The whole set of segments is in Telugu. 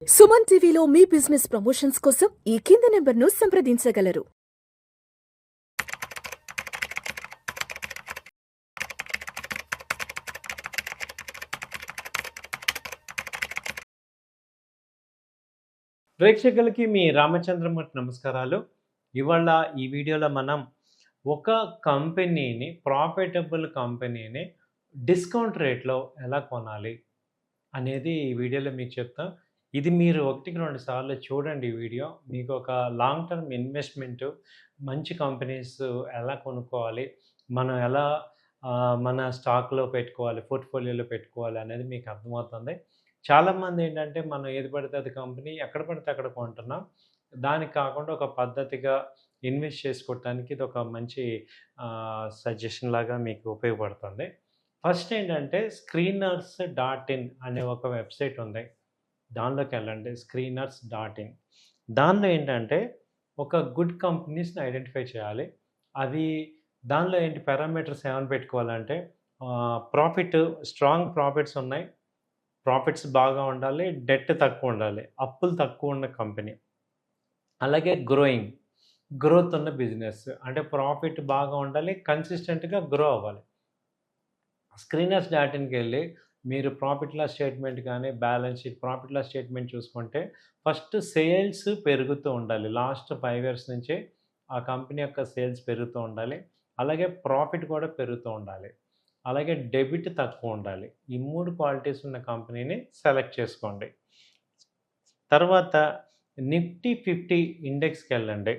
సుమన్ టీవీలో మీ బిజినెస్ ప్రమోషన్స్ కోసం ఈ కింది నెంబర్ను సంప్రదించగలరు. ప్రేక్షకులకి మీ రామచంద్రమూర్తి నమస్కారాలు. ఇవాళ ఈ వీడియోలో మనం ఒక కంపెనీని ప్రాఫిటబుల్ కంపెనీని డిస్కౌంట్ రేట్‌లో ఎలా కొనాలి అనేది ఈ వీడియోలో మీకు చెప్తా. ఇది మీరు 1కి 2 సార్లు చూడండి ఈ వీడియో. మీకు ఒక లాంగ్ టర్మ్ ఇన్వెస్ట్‌మెంటు మంచి కంపెనీస్ ఎలా కొనుక్కోవాలి, మనం ఎలా మన స్టాక్‌లో పెట్టుకోవాలి, పోర్ట్‌ఫోలియోలో పెట్టుకోవాలి అనేది మీకు అర్థమవుతుంది. చాలామంది ఏంటంటే మనం ఏది పడితే అది కంపెనీ ఎక్కడ పడితే అక్కడ కొంటున్నాం. దానికి కాకుండా ఒక పద్ధతిగా ఇన్వెస్ట్ చేసుకోవటానికి ఇది ఒక మంచి సజెషన్ లాగా మీకు ఉపయోగపడుతుంది. ఫస్ట్ ఏంటంటే స్క్రీనర్స్ డాట్ ఇన్ అనే ఒక వెబ్సైట్ ఉంది. దానిలోకి వెళ్ళండి, స్క్రీనర్స్ డాట్ ఇన్. దానిలో ఏంటంటే ఒక గుడ్ కంపెనీస్ని ఐడెంటిఫై చేయాలి. అవి దానిలో ఏంటి పారామీటర్స్ ఏమైనా పెట్టుకోవాలంటే ప్రాఫిట్, స్ట్రాంగ్ ప్రాఫిట్స్ ఉన్నాయి, ప్రాఫిట్స్ బాగా ఉండాలి, డెట్ తక్కువ ఉండాలి, అప్పులు తక్కువ ఉన్న కంపెనీ. అలాగే గ్రోత్ ఉన్న బిజినెస్, అంటే ప్రాఫిట్ బాగా ఉండాలి, కన్సిస్టెంట్గా గ్రో అవ్వాలి. స్క్రీనర్స్ డాట్ ఇన్కి వెళ్ళి మీరు ప్రాఫిట్ లాస్ స్టేట్మెంట్ కానీ balance sheet, profit loss statement చూసుకుంటే ఫస్ట్ సేల్స్ పెరుగుతూ ఉండాలి. లాస్ట్ 5 ఇయర్స్ నుంచి ఆ కంపెనీ యొక్క సేల్స్ పెరుగుతూ ఉండాలి. అలాగే ప్రాఫిట్ కూడా పెరుగుతూ ఉండాలి. అలాగే డెబిట్ తక్కువ ఉండాలి. ఈ 3 క్వాలిటీస్ ఉన్న కంపెనీని సెలెక్ట్ చేసుకోండి. తర్వాత నిఫ్టీ 50 ఇండెక్స్కి వెళ్ళండి.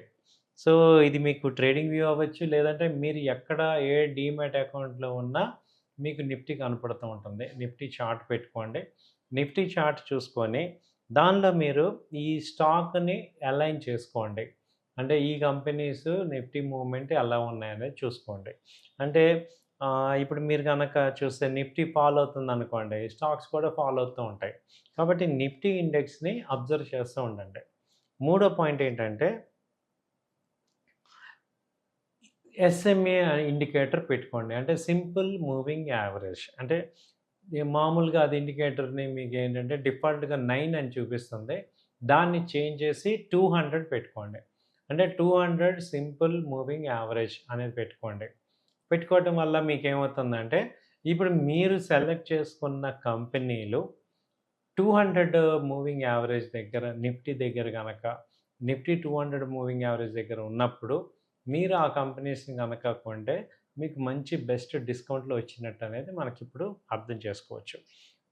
సో ఇది మీకు ట్రేడింగ్ వ్యూ అవ్వచ్చు, లేదంటే మీరు ఎక్కడ ఏ డీమ్యాట్ అకౌంట్లో ఉన్నా మీకు నిఫ్టీ కనపడుతూ ఉంటుంది. నిఫ్టీ చార్ట్ పెట్టుకోండి. నిఫ్టీ చార్ట్ చూసుకొని దానిలో మీరు ఈ స్టాక్ని అలైన్ చేసుకోండి. అంటే ఈ కంపెనీస్ నిఫ్టీ మూవ్మెంట్ ఎలా ఉన్నాయనేది చూసుకోండి. అంటే ఇప్పుడు మీరు కనుక చూస్తే నిఫ్టీ ఫాలో అవుతుంది అనుకోండి, స్టాక్స్ కూడా ఫాలో అవుతూ ఉంటాయి. కాబట్టి నిఫ్టీ ఇండెక్స్ని అబ్జర్వ్ చేస్తూ ఉండండి. మూడో పాయింట్ ఏంటంటే ఎస్ఎంఏ ఇండికేటర్ పెట్టుకోండి. అంటే సింపుల్ మూవింగ్ యావరేజ్. అంటే మామూలుగా అది ఇండికేటర్ని మీకు ఏంటంటే డిఫాల్ట్గా 9 అని చూపిస్తుంది. దాన్ని చేంజ్ చేసి 200 పెట్టుకోండి. అంటే 200 సింపుల్ మూవింగ్ యావరేజ్ అనేది పెట్టుకోండి. పెట్టుకోవటం వల్ల మీకేమవుతుందంటే ఇప్పుడు మీరు సెలెక్ట్ చేసుకున్న కంపెనీలు 200 మూవింగ్ యావరేజ్ దగ్గర, నిఫ్టీ దగ్గర కనుక నిఫ్టీ 200 మూవింగ్ యావరేజ్ దగ్గర ఉన్నప్పుడు మీరు ఆ కంపెనీస్ని కనుక కొంటే మీకు మంచి బెస్ట్ డిస్కౌంట్లో వచ్చినట్టు అనేది మనకిప్పుడు అర్థం చేసుకోవచ్చు.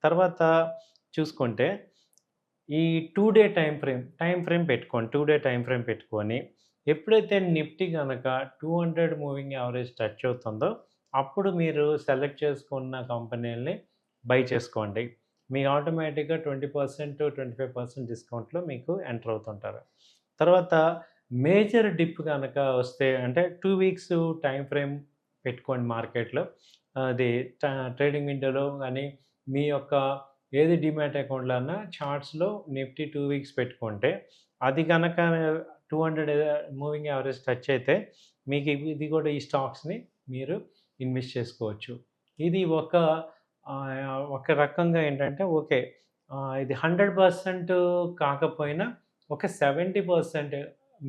తర్వాత చూసుకుంటే ఈ 2 డే టైం ఫ్రేమ్ పెట్టుకోండి. 2 డే టైం ఫ్రేమ్ పెట్టుకొని ఎప్పుడైతే నిఫ్టీ కనుక 200 మూవింగ్ యావరేజ్ టచ్ అవుతుందో అప్పుడు మీరు సెలెక్ట్ చేసుకున్న కంపెనీలని బై చేసుకోండి. మీరు ఆటోమేటిక్గా 20%, 25% డిస్కౌంట్లో మీకు ఎంటర్ అవుతుంటారు. తర్వాత మేజర్ డిప్ కనుక వస్తే అంటే 2 వీక్స్ టైం ఫ్రేమ్ పెట్టుకోండి మార్కెట్లో. అది ట్రేడింగ్ విండోలో కానీ మీ యొక్క ఏది డీమ్యాట్ అకౌంట్లో అన్నా చార్ట్స్లో నిఫ్టీ 2 వీక్స్ పెట్టుకుంటే అది కనుక 200 మూవింగ్ యావరేజ్ టచ్ అయితే మీకు ఇది కూడా ఈ స్టాక్స్ని మీరు ఇన్వెస్ట్ చేసుకోవచ్చు. ఇది ఒక రకంగా ఏంటంటే ఓకే, ఇది 100% కాకపోయినా ఒక 70%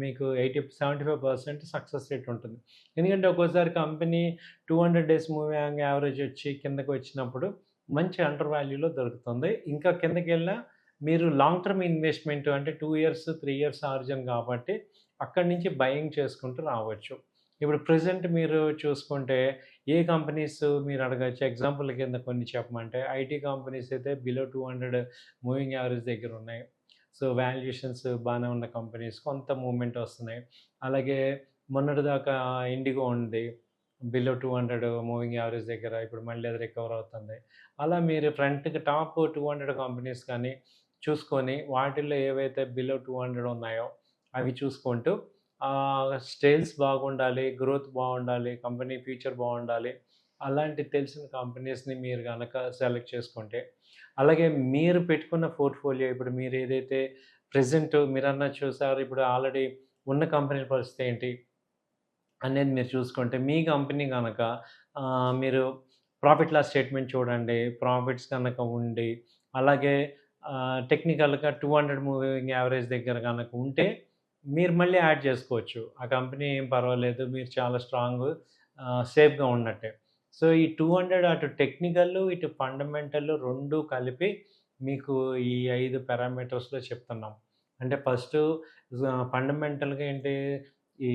మీకు 75% సక్సెస్ రేట్ ఉంటుంది. ఎందుకంటే ఒక్కోసారి కంపెనీ 200 డేస్ మూవింగ్ యావరేజ్ వచ్చి కిందకి వచ్చినప్పుడు మంచి అండర్ వాల్యూలో దొరుకుతుంది. ఇంకా కిందకెళ్ళినా మీరు లాంగ్ టర్మ్ ఇన్వెస్ట్మెంట్ అంటే 2 ఇయర్స్, 3 ఇయర్స్ ఆర్జన్ కాబట్టి అక్కడి నుంచి బయింగ్ చేసుకుంటూ రావచ్చు. ఇప్పుడు ప్రెజెంట్ మీరు చూసుకుంటే ఏ కంపెనీస్ మీరు అడగచ్చు. ఎగ్జాంపుల్ కింద కొన్ని చెప్పమంటే ఐటీ కంపెనీస్ అయితే బిలో 200 మూవింగ్ యావరేజ్ దగ్గర ఉన్నాయి. సో వాల్యుయేషన్స్ బాగానే ఉన్న కంపెనీస్ కొంత మూవ్‌మెంట్ వస్తున్నాయి. అలాగే మొన్నటిదాకా ఇండిగో ఉంది. బిలో 200 మూవింగ్ యావరేజ్ దగ్గర ఇప్పుడు మళ్ళీ అది రికవర్ అవుతుంది. అలా మీరు ఫ్రంట్‌కి టాప్ 200 కంపెనీస్ కానీ చూసుకొని వాటిల్లో ఏవైతే బిలో 200 ఉన్నాయో అవి చూసుకుంటూ సేల్స్ బాగుండాలి, గ్రోత్ బాగుండాలి, కంపెనీ ఫ్యూచర్ బాగుండాలి. అలాంటి తెలిసిన కంపెనీస్‌ని మీరు గనక సెలెక్ట్ చేసుకుంటే, అలాగే మీరు పెట్టుకున్న పోర్ట్‌ఫోలియో ఇప్పుడు మీరు ఏదైతే ప్రెజెంట్ మీరన్నది చూసారు. ఇప్పుడు ఆల్రెడీ ఉన్న కంపెనీల పరిస్థితి ఏంటి అనేది మీరు చూసుకుంటే, మీ కంపెనీ గనక మీరు ప్రాఫిట్ లాస్ స్టేట్మెంట్ చూడండి. ప్రాఫిట్స్ కనుక ఉండి, అలాగే టెక్నికల్‌గా 200 మూవింగ్ యావరేజ్ దగ్గర గనక ఉంటే, మీరు మళ్ళీ యాడ్ చేసుకోవచ్చు. ఆ కంపెనీ ఏం పర్వాలేదు. మీరు చాలా సేఫ్‌గా ఉన్నట్టే. సో, ఈ 200 అటు టెక్నికల్, ఇటు ఫండమెంటల్ 2 కలిపి మీకు ఈ 5 పారామీటర్స్‌లో చెప్తున్నాం. అంటే ఫస్టు ఫండమెంటల్‌గా ఏంటి, ఈ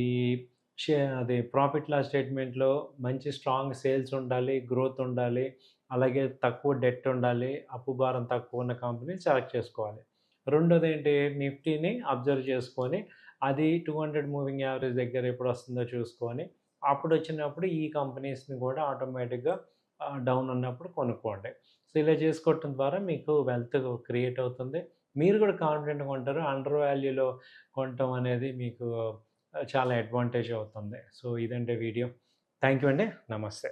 అది ప్రాఫిట్ లాస్ స్టేట్మెంట్‌లో మంచి స్ట్రాంగ్ సేల్స్ ఉండాలి, గ్రోత్ ఉండాలి, అలాగే తక్కువ డెట్ ఉండాలి, అప్పు భారం తక్కువ ఉన్న కంపెనీని సెలెక్ట్ చేసుకోవాలి. రెండోదేంటి, నిఫ్టీని అబ్జర్వ్ చేసుకొని, అది 200 మూవింగ్ యావరేజ్ దగ్గర ఎప్పుడొస్తుందో చూసుకొని, అప్పుడొచ్చినప్పుడు ఈ కంపెనీస్‌ని కూడా ఆటోమేటిక్‌గా డౌన్ ఉన్నప్పుడు కొనుక్కోండి. సో, ఇలా చేసుకోవటం ద్వారా మీకు వెల్త్ క్రియేట్ అవుతుంది. మీరు కూడా కాన్ఫిడెంట్‌గా ఉంటారు. అండర్ వాల్యూలో కొనటం అనేది మీకు చాలా అడ్వాంటేజ్ అవుతుంది. సో, ఇదండి వీడియో. థ్యాంక్ యూ అండి. నమస్తే.